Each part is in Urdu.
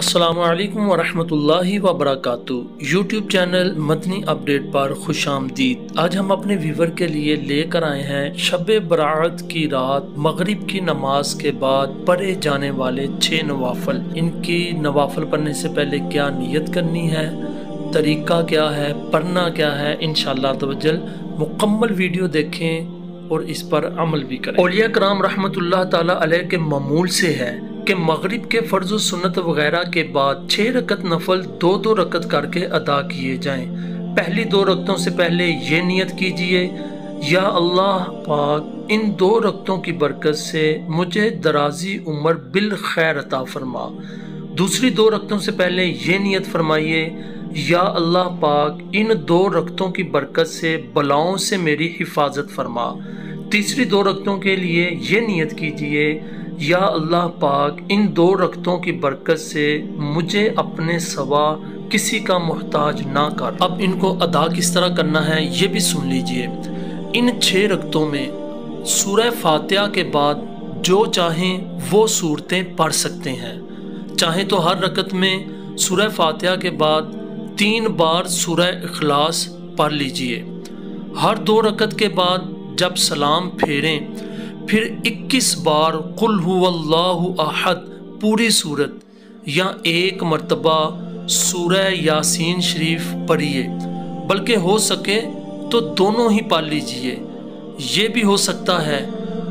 السلام علیکم ورحمۃ اللہ وبرکاتہ۔ یوٹیوب چینل مدنی اپڈیٹ پر خوش آمدید۔ آج ہم اپنے ویور کے لیے لے کر آئے ہیں شب برات کی رات مغرب کی نماز کے بعد پڑھے جانے والے 6 نوافل۔ ان کی نوافل پڑھنے سے پہلے کیا نیت کرنی ہے، طریقہ کیا ہے، پڑھنا کیا ہے، انشاءاللہ تعالی مکمل ویڈیو دیکھیں اور اس پر عمل بھی کریں۔ اولیاء کرام رحمت اللہ تعالی علیہ کے معمول سے ہے کہ مغرب کے فرض و سنت وغیرہ کے بعد 6 رکعت نفل 2 رکعت کر کے ادا کیے جائیں۔ پہلی 2 رکعتوں سے پہلے یہ نیت کیجئے، یا اللہ پاک ان 2 رکعتوں کی برکت سے مجھے درازی عمر بالخیر عطا فرما۔ دوسری 2 رکعتوں سے پہلے یہ نیت فرمائیے، یا اللہ پاک ان 2 رکعتوں کی برکت سے بلاؤں سے میری حفاظت فرما۔ تیسری 2 رکعتوں کے لیے یہ نیت کیجئے، یا اللہ پاک ان 2 رکعتوں کی برکت سے مجھے اپنے سوا کسی کا محتاج نہ کر۔ اب ان کو ادا کس طرح کرنا ہے یہ بھی سن لیجئے۔ ان 6 رکعتوں میں سورہ فاتحہ کے بعد جو چاہیں وہ صورتیں پڑھ سکتے ہیں۔ چاہیں تو ہر رکعت میں سورہ فاتحہ کے بعد 3 بار سورہ اخلاص پڑھ لیجئے۔ ہر 2 رکعت کے بعد جب سلام پھیریں پھر 21 بار قل هو اللہ احد پوری صورت یا 1 مرتبہ سورہ یاسین شریف پڑھیے، بلکہ ہو سکے تو دونوں ہی پڑھ لیجئے۔ یہ بھی ہو سکتا ہے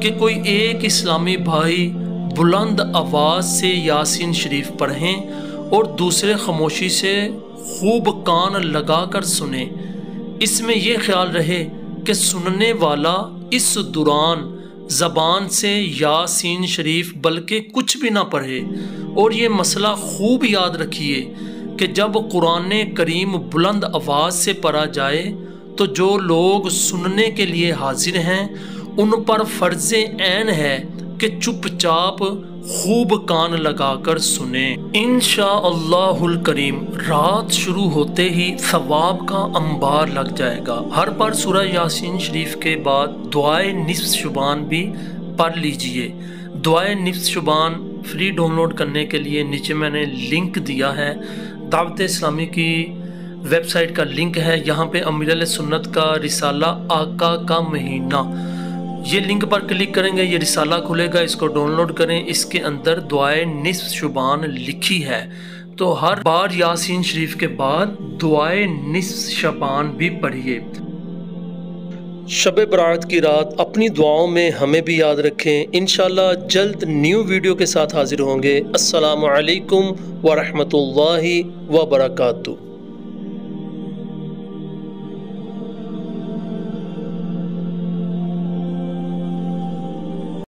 کہ کوئی ایک اسلامی بھائی بلند آواز سے یاسین شریف پڑھیں اور دوسرے خاموشی سے خوب کان لگا کر سنیں۔ اس میں یہ خیال رہے کہ سننے والا اس دوران زبان سے یاسین شریف بلکہ کچھ بھی نہ پڑھے۔ اور یہ مسئلہ خوب یاد رکھیے کہ جب قرآن کریم بلند آواز سے پڑھا جائے تو جو لوگ سننے کے لیے حاضر ہیں ان پر فرض عین ہے کہ چپ چاپ خوب کان لگا کر سنیں۔ انشاءاللہ الکریم رات شروع ہوتے ہی ثواب کا انبار لگ جائے گا۔ ہر بار سورہ یاسین شریف کے بعد دعائے نصف شبان بھی پڑھ لیجئے۔ دعائے نصف شبان فری ڈاؤن لوڈ کرنے کے لیے نیچے میں نے لنک دیا ہے، دعوت اسلامی کی ویب سائٹ کا لنک ہے۔ یہاں پہ امیر اہل سنت کا رسالہ آقا کا مہینہ، یہ لنک پر کلک کریں گے، یہ رسالہ کھلے گا، اس کو ڈاؤن لوڈ کریں۔ اس کے اندر دعائے نصف شبان لکھی ہے، تو ہر بار یاسین شریف کے بعد دعائے نصف شبان بھی پڑھیے۔ شب برات کی رات اپنی دعاؤں میں ہمیں بھی یاد رکھیں۔ انشاءاللہ جلد نیو ویڈیو کے ساتھ حاضر ہوں گے۔ السلام علیکم ورحمۃ اللہ وبرکاتہ۔